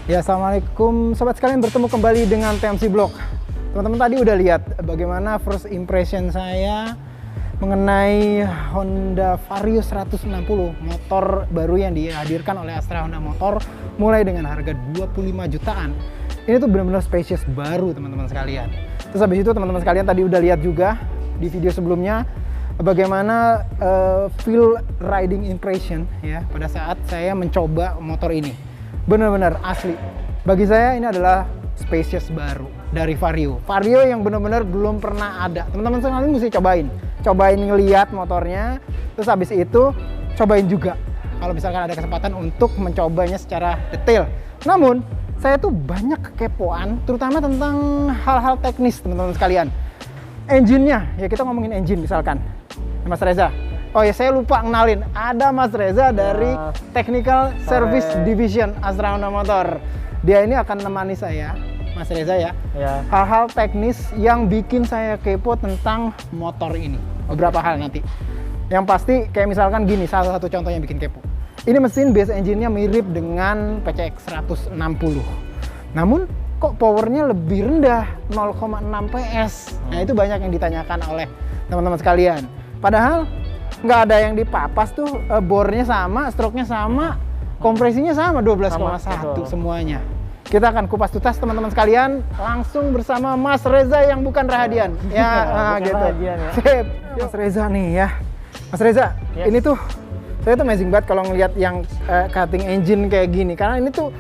Ya, assalamualaikum sobat sekalian, bertemu kembali dengan TMC Blog. Teman-teman tadi udah lihat bagaimana first impression saya mengenai Honda Vario 160, motor baru yang dihadirkan oleh Astra Honda Motor mulai dengan harga 25 jutaan. Ini tuh benar-benar spacious baru teman-teman sekalian. Terus habis itu teman-teman sekalian tadi udah lihat juga di video sebelumnya bagaimana feel riding impression ya pada saat saya mencoba motor ini. Benar-benar asli. Bagi saya ini adalah spacious baru dari Vario. Vario yang benar-benar belum pernah ada. Teman-teman sekalian mesti cobain ngeliat motornya. Terus habis itu cobain juga kalau misalkan ada kesempatan untuk mencobanya secara detail. Namun saya tuh banyak kekepoan, terutama tentang hal-hal teknis teman-teman sekalian. Engine-nya, ya kita ngomongin engine misalkan. Mas Reza. Oh ya, saya lupa kenalin. Ada Mas Reza dari Technical Service Division Astra Honda Motor. Dia ini akan menemani saya, Mas Reza ya. Hal-hal teknis yang bikin saya kepo tentang motor ini. Beberapa hal nanti. Yang pasti kayak misalkan gini, salah satu contoh yang bikin kepo. Ini mesin base engine-nya mirip dengan PCX 160. Namun kok powernya lebih rendah, 0,6 PS. Nah itu banyak yang ditanyakan oleh teman-teman sekalian. Padahal nggak ada yang dipapas tuh, bornya sama, stroke-nya sama, kompresinya sama 12,1 semuanya. Kita akan kupas tuntas teman-teman sekalian langsung bersama Mas Reza yang bukan Rahadian. Ya, gitu. Rahadian, ya. Sip. Mas Reza nih ya. Mas Reza, ini tuh saya tuh amazing banget kalau ngelihat yang cutting engine kayak gini, karena ini tuh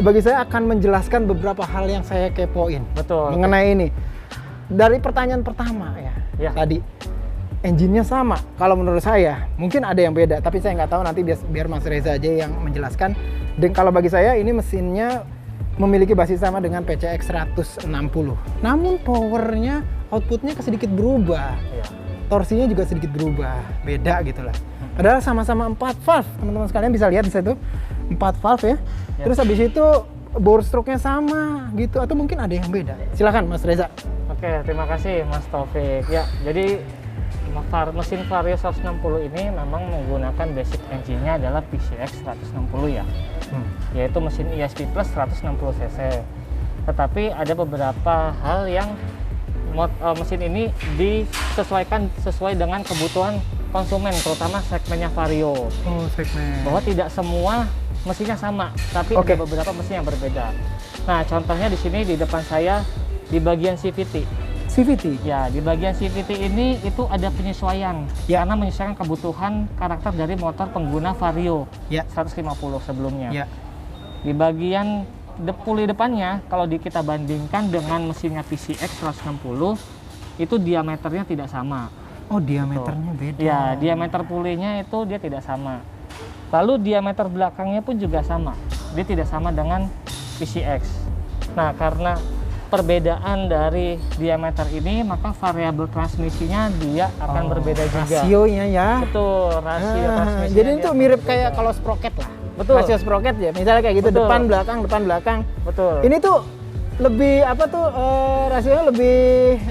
bagi saya akan menjelaskan beberapa hal yang saya kepoin. Betul. Mengenai ini. Dari pertanyaan pertama ya. Tadi engine-nya sama. Kalau menurut saya, mungkin ada yang beda, tapi saya nggak tahu, nanti biar Mas Reza aja yang menjelaskan. Dan kalau bagi saya, ini mesinnya memiliki basis sama dengan PCX 160. Namun powernya, outputnya sedikit berubah. Torsinya juga sedikit berubah. Beda gitu lah. Padahal sama-sama 4 valve. Teman-teman sekalian bisa lihat di situ. 4 valve ya. Terus habis itu, bore stroke-nya sama gitu. Atau mungkin ada yang beda. Silakan Mas Reza. Oke, terima kasih Mas Taufik. Ya, jadi mesin Vario 160 ini memang menggunakan basic engine-nya adalah PCX 160 ya. Yaitu mesin ESP Plus 160 cc. Tetapi ada beberapa hal yang mesin ini disesuaikan sesuai dengan kebutuhan konsumen, terutama segmennya Vario. Oh, segmen. Bahwa tidak semua mesinnya sama, tapi ada beberapa mesin yang berbeda. Nah, contohnya di sini di depan saya di bagian CVT. CVT? Ya, di bagian CVT ini itu ada penyesuaian karena menyesuaikan kebutuhan karakter dari motor pengguna Vario 150 sebelumnya. Di bagian puli depannya, kalau kita bandingkan dengan mesinnya PCX 160, itu diameternya tidak sama. Oh, diameternya beda. Ya, diameter pulinya itu dia tidak sama. Lalu diameter belakangnya pun juga sama. Dia tidak sama dengan PCX. Nah, karena perbedaan dari diameter ini, maka variabel transmisinya dia akan berbeda juga. Rasionya ya. Betul, rasio transmisinya. Jadi itu mirip kayak kalau sprocket lah. Betul. Rasio sprocket ya. Misalnya kayak gitu, depan belakang. Betul. Ini tuh lebih apa tuh rasionya lebih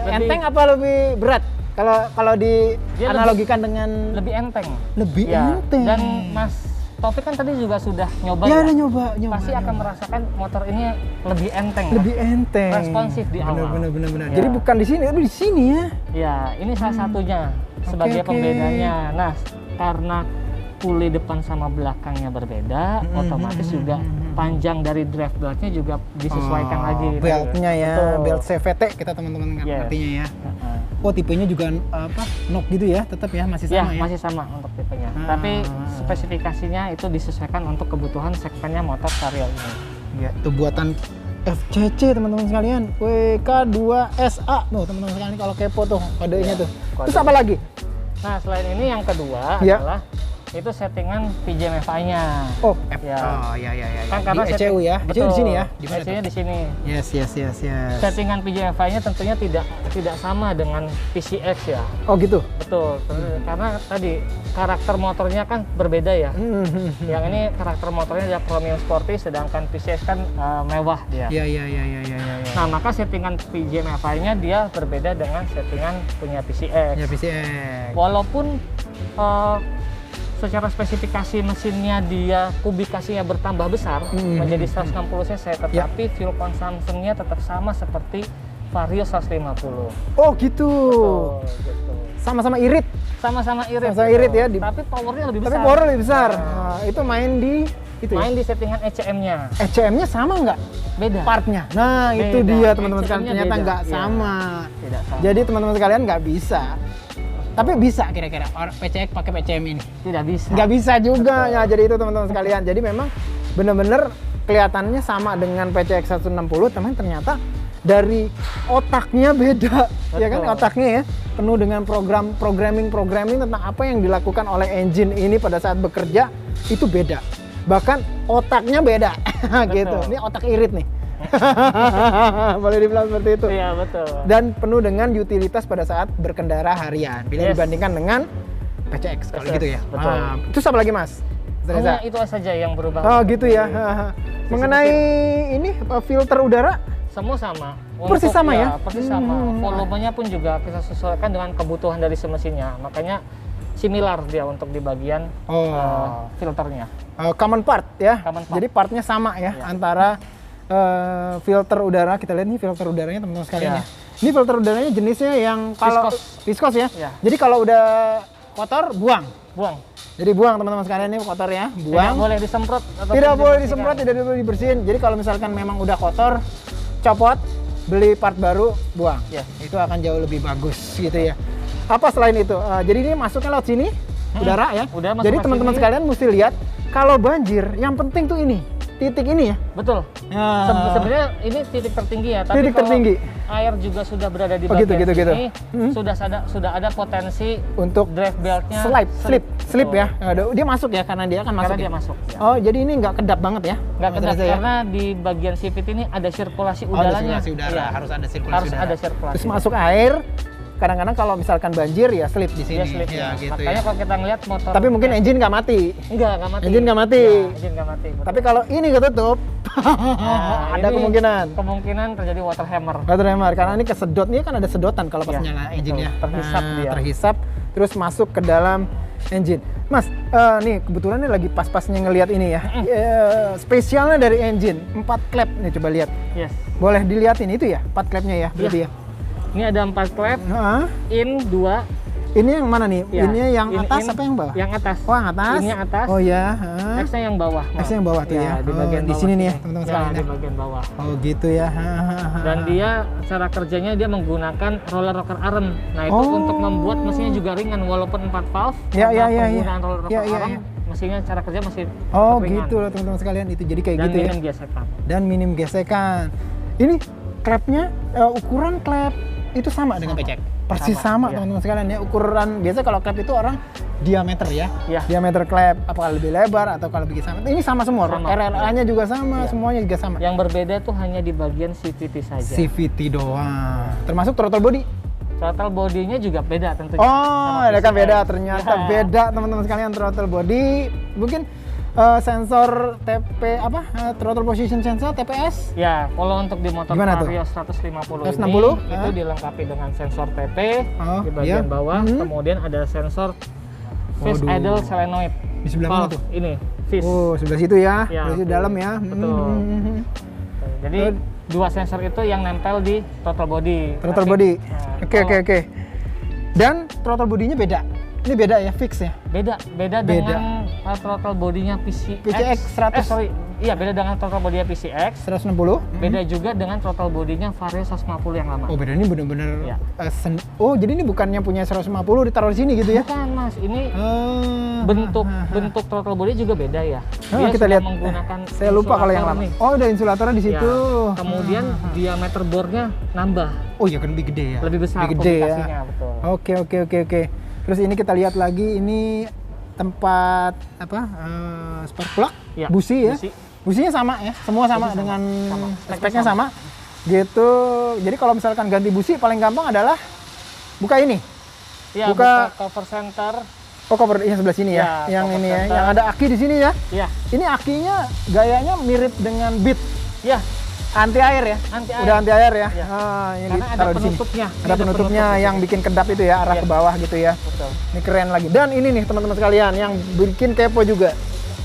enteng apa lebih berat? Kalau dianalogikan dengan lebih enteng. Lebih enteng. Dan Mas Taufik kan tadi juga sudah nyoba ya? Ada nyoba. Pasti akan merasakan motor ini lebih enteng. Lebih enteng. Responsif di awal. Benar. Ya. Jadi bukan di sini, tapi di sini ya. Ya, ini salah satunya sebagai pembedanya. Nah, karena puli depan sama belakangnya berbeda, otomatis juga panjang dari drive beltnya juga disesuaikan lagi. Beltnya ya, belt CVT kita teman-teman artinya ya. Oh, tipenya juga knock gitu ya, tetap ya masih sama ya? Masih sama untuk tipenya. Tapi spesifikasinya itu disesuaikan untuk kebutuhan segmennya motor Vario ini. Ya, itu buatan FCC teman-teman sekalian, WK2SA tuh teman-teman sekalian kalau kepo tuh kodenya tuh. Terus apa lagi? Nah, selain ini yang kedua adalah itu settingan PJMFI-nya. Oh, ya. Kan karena di ECU ya. Betul. ECU di sini ya. Di mana ECU-nya di sini. Yes. Settingan PJMFI-nya tentunya tidak sama dengan PCX ya. Oh, gitu. Betul. Karena tadi karakter motornya kan berbeda ya. Yang ini karakter motornya adalah premium sporty, sedangkan PCX kan mewah dia. Iya. Nah, maka settingan PJMFI-nya dia berbeda dengan settingan punya PCX. Ya, PCX. Walaupun secara spesifikasi mesinnya dia kubikasinya bertambah besar menjadi 160 cc, tetapi fuel consumption-nya tetap sama seperti Vario 150. Oh gitu. Betul, gitu. Sama-sama irit. Sama-sama irit. Sama-sama irit ya. Tapi powernya lebih besar. Tapi power lebih besar. Nah, itu main di itu main ya? di settingan ECM-nya. ECM-nya sama nggak? Beda. Partnya. Nah, Beda. itu dia teman-teman sekalian. ECM-nya Ternyata beda. nggak Iya. sama. Tidak sama. Jadi teman-teman sekalian nggak bisa. Tapi bisa kira-kira PCX pakai PCM ini? Tidak bisa. Nggak bisa juga. Betul. Ya, jadi itu teman-teman sekalian. Jadi memang benar-benar kelihatannya sama dengan PCX 160, teman ternyata dari otaknya beda. Ya kan, Betul. otaknya ya penuh dengan programming tentang apa yang dilakukan oleh engine ini pada saat bekerja itu beda. Bahkan otaknya beda. Gitu. Ini otak irit nih. Boleh dibilang seperti itu. Iya, betul. Dan penuh dengan utilitas pada saat berkendara harian bila Yes. dibandingkan dengan PCX kalau PCX, gitu ya. betul. Itu apa lagi Mas? Hanya itu saja yang berubah. Oh gitu ya. Mengenai ini filter udara Semua sama. Persis sama ya? Persis sama. Volumenya pun juga kita sesuaikan dengan kebutuhan dari si mesinnya. Makanya similar dia untuk di bagian filternya. common part ya. Common part. Jadi partnya sama ya, antara filter udara. Kita lihat nih filter udaranya teman-teman sekalian Ya. ya. Ini filter udaranya jenisnya yang kalau viskos ya. Ya. Jadi kalau udah kotor buang. Buang. Jadi buang teman-teman sekalian, ini kotor ya, Tidak buang. boleh disemprot atau Tidak boleh disemprot, tidak boleh dibersihin. Jadi kalau misalkan memang udah kotor, copot, beli part baru, buang. Ya. Itu akan jauh lebih bagus gitu ya. Apa selain itu? Jadi ini masuknya lewat sini, udara ya. Udah masuk Jadi lewat teman-teman sini. sekalian mesti lihat, kalau banjir, yang penting tuh ini, titik ini ya. Betul. Nah, Sebenarnya ini titik tertinggi ya, tapi Titik kalau tertinggi. air juga sudah berada di Oh, bagian gitu. sini, sudah ada potensi untuk drive beltnya slip Betul. ya. Dia masuk ya karena dia akan masuk. Karena ya? dia masuk. Ya. Oh, jadi ini nggak kedap banget ya? Nggak Mas kedap Reza ya? karena di bagian sipit ini ada sirkulasi Oh, ada udaranya. sirkulasi udara, Iya. harus ada sirkulasi Harus udara. ada sirkulasi. Terus masuk air, kadang-kadang kalau misalkan banjir ya slip di sini. Dia slip ya. gitu Makanya ya. kalau kita ngeliat motor Tapi mungkin engine nggak mati. nggak mati. Engine nggak mati. Ya, engine nggak mati. betul. Tapi kalau ini ketutup, Nah, ada ini kemungkinan terjadi water hammer. water hammer karena ini kesedot, ini kan ada sedotan kalau pas Iya, nyala betul. engine ya. Terhisap dia. Terhisap, terus masuk ke dalam engine. Mas, nih kebetulan ini lagi pas-pasnya ngelihat ini ya. Spesialnya dari engine, 4 klep nih, coba lihat. Yes. Boleh dilihatin itu ya, 4 klepnya ya, berarti ya. Ini ada 4 klep, Nah, in 2. ini yang mana nih? Ya. Ini yang atas In, apa yang bawah? Yang atas. Oh, yang atas. Ini yang atas. Oh ya. X-nya yang bawah. X-nya yang bawah tuh ya. Di Oh, bagian di bawah sini nih ya, sini. teman-teman Ya, sekalian di ya. bagian bawah. Oh gitu ya. Dan dia cara kerjanya dia menggunakan roller rocker arm. Nah, itu Oh. untuk membuat mesinnya juga ringan walaupun 4 valve. Ya, karena ya. penggunaan roller rocker Ya, ya, arm, ya. mesinnya cara kerja masih Oh tetap ringan. gitu loh teman-teman sekalian, itu jadi kayak Dan gitu ya. minim gesekan. Dan minim gesekan. Ini klepnya, ukuran klep itu sama dengan PCX. Persis sama iya. teman-teman sekalian ya. Ukuran biasa kalau klep itu orang diameter ya. Iya. Diameter klep apakah lebih lebar atau kalau lebih sama. Ini sama semua. Sama. RLA-nya juga sama, Iya. semuanya juga sama. Yang berbeda tuh hanya di bagian CVT saja. CVT doang. Termasuk throttle body. Total bodinya juga beda tentunya. Oh, sama ada kan PCX. beda. Ternyata Ya. beda teman-teman sekalian, throttle body. Mungkin sensor throttle position sensor TPS. Ya, kalau untuk di motor Gimana tuh? Vario 150 160, ini itu dilengkapi dengan sensor TP Oh, di bagian iya. bawah, Mhm. kemudian ada sensor phase Waduh. idle solenoid. Di sebelah mana Valve tuh? Ini, phase. Oh, sebelah situ ya. Ya, Sebelah situ betul. dalam ya. Betul. Jadi dua sensor itu yang nempel di throttle body. Throttle Nanti- body. Nah, Oke. kalau Dan throttle bodinya beda. Ini beda ya, fix ya. Beda dengan throttle bodinya PCX. PCX 100. Iya, beda dengan throttle bodinya PCX. 160. Beda juga dengan throttle bodinya Vario 150 yang lama. Oh, beda ini bener-bener. Iya. Oh, jadi ini bukannya punya 150 ditaruh di sini gitu ya? Bukan, Mas. Ini Ah, bentuk throttle body juga beda ya. Oh, kita sudah lihat. menggunakan Saya lupa kalau yang insulator lama. nih. Oh, ada insulatornya di Ya, situ. kemudian diameter bornya nambah, Oh, ya kan lebih gede ya. lebih besar Lebih gede ya. publikasinya, betul. Oke. Terus ini kita lihat lagi, ini tempat spark plug, Ya, busi ya. busi. Businya sama ya, semua sama Busi dengan sama. speknya sama. Gitu. Jadi kalau misalkan ganti busi paling gampang adalah buka ini. Ya, Buka- buka cover center. Oh, cover yang sebelah sini ya, Ya, yang cover ini ya, center. yang ada aki di sini ya. Ya, Ini akinya gayanya mirip dengan Beat. ya. Anti air ya? Anti air. Udah anti air ya? Iya. Ini Karena ada ditaruh di sini. penutupnya. Ada penutupnya yang bikin kedap itu ya, arah Iya. ke bawah gitu ya. Betul. Ini keren lagi. Dan ini nih teman-teman sekalian yang bikin kepo juga.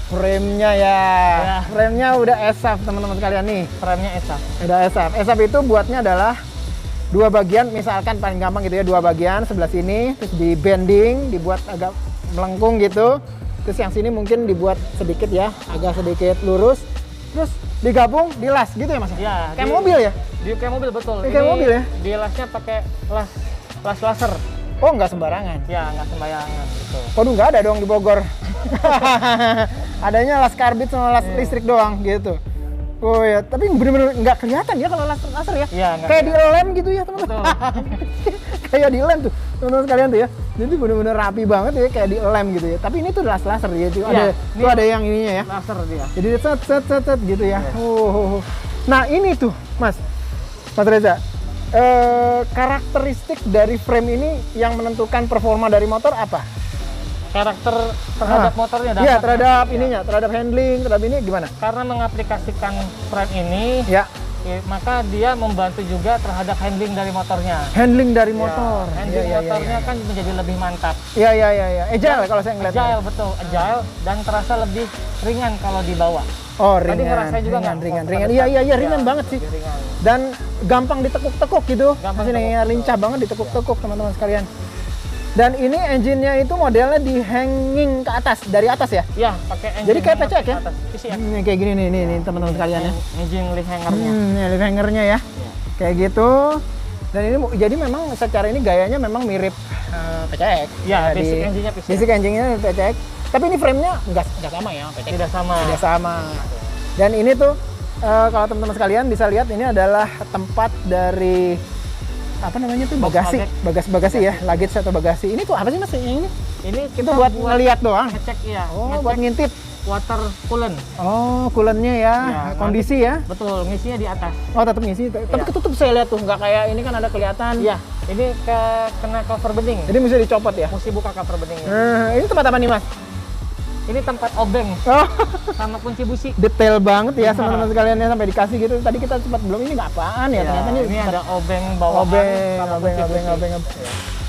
Frame-nya ya. Frame-nya udah ESAF teman-teman sekalian nih. Frame-nya ESAF. Udah ESAF. ESAF itu buatnya adalah dua bagian, misalkan paling gampang gitu ya, dua bagian sebelah sini, terus di bending, dibuat agak melengkung gitu. Terus yang sini mungkin dibuat sedikit ya, agak sedikit lurus. Terus digabung, dilas gitu ya Mas? Iya. Kayak mobil ya? Kayak mobil betul. Kayak mobil ya? Dilasnya pakai las laser. Oh, nggak sembarangan. Ya, nggak sembarangan gitu. Waduh, nggak ada dong di Bogor. Adanya las karbit sama las listrik doang gitu. Oh ya, tapi bener-bener nggak kelihatan ya kalau laser ya? Iya, nggak kayak di lem gitu ya teman-teman. Betul. Kayak di lem tuh teman-teman sekalian tuh ya. Jadi bener-bener rapi banget ya kayak di lem gitu ya. Tapi ini tuh laser ya. Tuh Iya, tuh ada yang ininya ya. Laser dia. Jadi set gitu ya. Iya. Nah ini tuh Mas Reza. Karakteristik dari frame ini yang menentukan performa dari motor apa? Karakter terhadap motornya Iya, terhadap Iya. ininya, terhadap handling, terhadap ini gimana? Karena mengaplikasikan frame ini, Ya, maka dia membantu juga terhadap handling dari motornya. handling dari Ya, motor. handling Iya, motornya kan menjadi lebih mantap. Iya. Agile kalau saya ngeliat. Agile, betul. Agile dan terasa lebih ringan kalau dibawa. Oh, Tadi ringan. ngerasain juga nggak? ringan. Pada Iya, saat- ringan ya, banget sih. lebih ringan. Dan gampang ditekuk-tekuk gitu. Gampang Masih ditekuk, lincah banget ditekuk-tekuk teman-teman sekalian. Dan ini engine-nya itu modelnya di hanging ke atas, dari atas ya? Ya, pakai engine. Jadi kayak yang PCX ya? atas. PCX. Ini kayak gini nih teman-teman sekalian ya. Engine leaf hangernya. Ini leaf hangernya ya. Ya. Kayak gitu. Dan ini jadi memang secara ini gayanya memang mirip PCX. Ya, Di- basic engine-nya PCX. Basic engine-nya PCX. Tapi ini frame-nya nggak sama ya sama PCX. Tidak sama. Tidak sama. Dan ini tuh kalau teman-teman sekalian bisa lihat ini adalah tempat dari apa namanya tuh Box bagasi ya, luggage atau bagasi. Ini tuh apa sih Mas? Yang ini? Ini Itu buat ngelihat doang. ngecek ya. Oh, ngecek buat ngintip. water coolant. Oh, coolant-nya ya, Ya, kondisi ya. Betul, ngisinya di atas. Oh, tetap ngisi. Tapi Ya. ketutup saya lihat tuh, nggak kayak ini kan ada kelihatan. Iya, ini kena cover bening. Jadi mesti dicopot ya. Mesti buka cover beningnya. Ini tempat apa nih Mas? Ini tempat obeng Oh, sama kunci busi. detail banget ya teman-teman sekalian ya sampai dikasih gitu. Tadi kita sempat belum ini nggak apaan ya, ternyata ini ini tempat ada obeng bawaan sama kunci busi.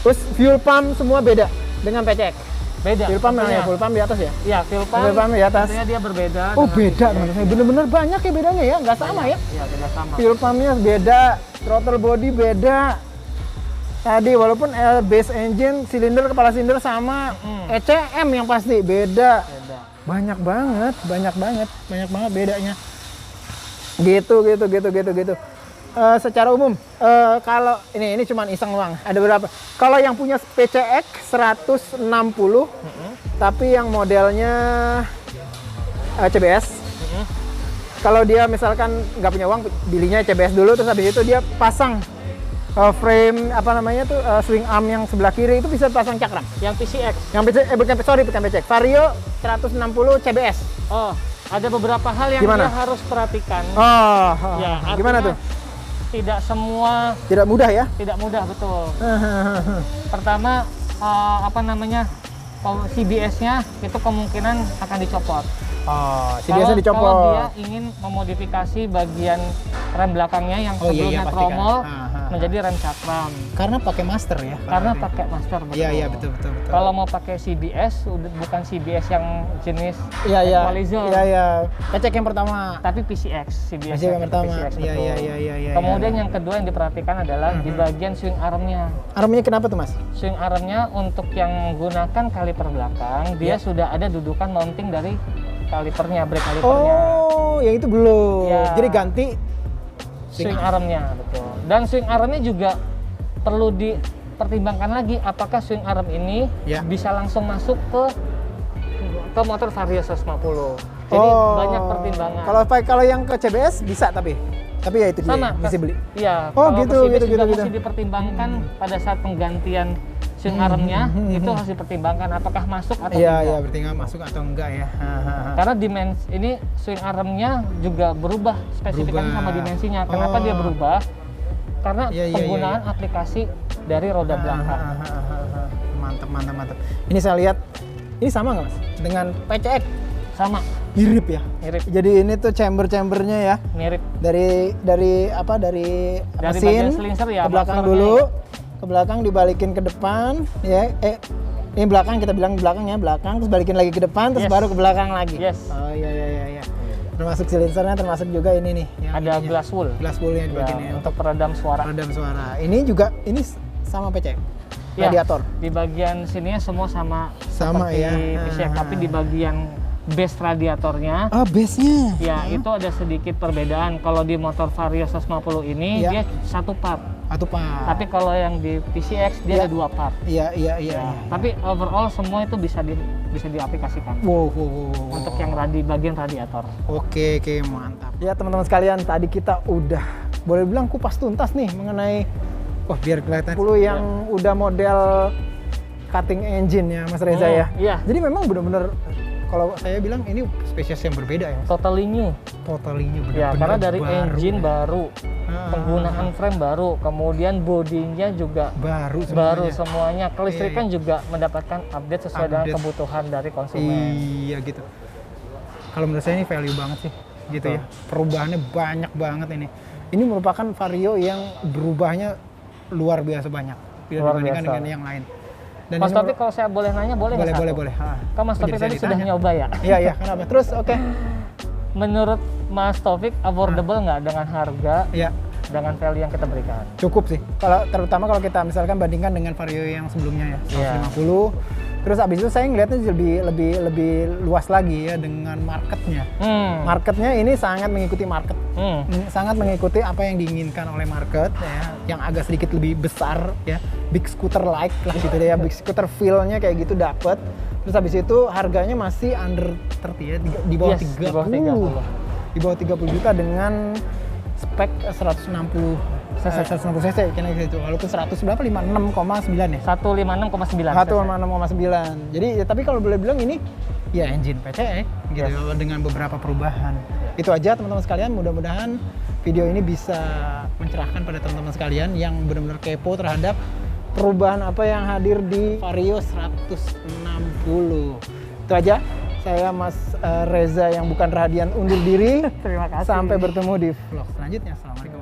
Terus fuel pump semua beda dengan PCX. Beda. Fuel pump tentunya. ya, fuel pump di atas ya. Iya, fuel pump. Fuel pump di atas. Tentunya dia berbeda. Oh dengan beda PCX. teman-teman. Bener-bener banyak ya bedanya ya, nggak sama ya. Iya, beda sama. Fuel pumpnya beda, throttle body beda. Tadi walaupun base engine, silinder, kepala silinder sama, ECM yang pasti beda. Beda. Banyak banget bedanya. Gitu. Secara umum, kalau ini cuman iseng doang. Ada berapa? Kalau yang punya PCX 160, tapi yang modelnya CBS. Kalau dia misalkan nggak punya uang, belinya CBS dulu, terus habis itu dia pasang frame apa namanya tuh swing arm yang sebelah kiri itu bisa pasang cakram. Yang PCX. Yang bukan PCX. Vario 160 CBS. Oh, ada beberapa hal yang Gimana? dia harus perhatikan. Oh, Ya, gimana artinya tuh? Tidak semua Tidak mudah ya? tidak mudah, betul. Pertama, apa namanya, CBS-nya itu kemungkinan akan dicopot. Oh, CBS-nya dicopot. Kalau dia ingin memodifikasi bagian rem belakangnya yang Oh, iya, sebelumnya pastikan. tromol Aha. menjadi rem cakram. Karena pakai master ya? Karena pakai master, betul. Iya, betul. Kalau mau pakai CBS, bukan CBS yang jenis Iya. equalizer, Iya. PCX yang pertama. tapi PCX. CBS PCX yang pertama. PCX, Iya, betul. iya. Kemudian yang kedua yang diperhatikan adalah di bagian swing armnya. Armnya kenapa tuh, Mas? Swing armnya untuk yang menggunakan kaliper belakang, dia Iya. sudah ada dudukan mounting dari kalipernya, brake kalipernya. Oh, yang itu belum. Iya. Jadi ganti Swing armnya, betul. Dan swing armnya juga perlu dipertimbangkan lagi apakah swing arm ini Ya. bisa langsung masuk ke motor Vario 150. Jadi banyak pertimbangan. Kalau yang ke CBS bisa tapi ya itu dia sama mesti beli. Iya. Oh, kalau gitu, ke CBS juga gitu. mesti dipertimbangkan pada saat penggantian swing armnya itu harus dipertimbangkan apakah masuk atau Iya, tidak. berarti nggak masuk atau enggak ya. Karena dimensi ini swing armnya juga berubah spesifikasi Berubah. sama dimensinya. Kenapa dia berubah? Karena Iya. penggunaan aplikasi dari roda belakang. Mantap. Ini saya lihat ini sama nggak Mas dengan PCX? Sama. Mirip ya. Mirip. Jadi ini tuh chambernya ya. Mirip. Dari bagian mesin slinger ya, ke belakang mufflernya dulu, ya. ke belakang dibalikin ke depan ya. Ini belakang, kita bilang belakang ya, belakang terus balikin lagi ke depan terus Yes. baru ke belakang lagi. Yes. Oh iya. Termasuk silencernya, termasuk juga ini nih yang Ada ininya. glass wool. Glass woolnya di Ya, bagian ini untuk peredam suara. peredam suara. Ini juga ini sama PC. Ya, Radiator. di bagian sininya semua sama Sama seperti ya. PCX, tapi di bagian base radiatornya Oh, base-nya. ya itu ada sedikit perbedaan. Kalau di motor Vario 150 ini Ya. dia satu part, Atau Pak. tapi kalau yang di PCX dia Ya. ada dua part. Iya. Ya, tapi overall semua itu bisa diaplikasikan Wow. untuk yang bagian radiator. Oke, mantap. Ya teman-teman sekalian, tadi kita udah boleh bilang kupas tuntas nih mengenai biar kelihatan 10 yang udah model cutting engine ya Mas Reza ya. Iya. Jadi memang benar-benar kalau saya bilang ini spesies yang berbeda ya. Totally new. Totally new, Ya, benar-benar karena dari baru, engine ya. baru, penggunaan frame baru, kemudian bodinya juga baru semuanya. Kelistrikan juga mendapatkan update sesuai dengan kebutuhan dari konsumen. Iya gitu. Kalau menurut saya ini value banget sih, gitu ya. Perubahannya banyak banget ini. Ini merupakan Vario yang berubahnya luar biasa banyak dibandingkan dengan yang lain. Dan Mas ini Taufik, kalau saya boleh nanya, boleh nggak satu? boleh. Kan Mas Taufik tadi sudah nyoba ya? Iya, kenapa? Terus oke. Menurut Mas Taufik, affordable nggak dengan harga, Iya, dengan value yang kita berikan? cukup sih. Terutama kalau kita misalkan bandingkan dengan Vario yang sebelumnya ya, 150. Terus abis itu saya ngeliatnya lebih luas lagi ya dengan marketnya. Marketnya ini sangat mengikuti market. Sangat mengikuti apa yang diinginkan oleh market ya, yang agak sedikit lebih besar ya, big scooter like lah gitu deh ya, big scooter feel-nya kayak gitu dapet. Terus habis itu harganya masih under 30 ya, di bawah 30. Di bawah 30 juta dengan spek 160 cc kena gitu. Walaupun 100 berapa 56,9 ya? 156,9. 156,9. Jadi ya, tapi kalau boleh bilang ini ya engine PCX gitu dengan beberapa perubahan. Itu aja teman-teman sekalian, mudah-mudahan video ini bisa mencerahkan pada teman-teman sekalian yang benar-benar kepo terhadap perubahan apa yang hadir di Vario 160. Itu aja. Saya Mas Reza yang bukan Radian undur diri. Terima kasih. Sampai bertemu di vlog selanjutnya. Assalamualaikum.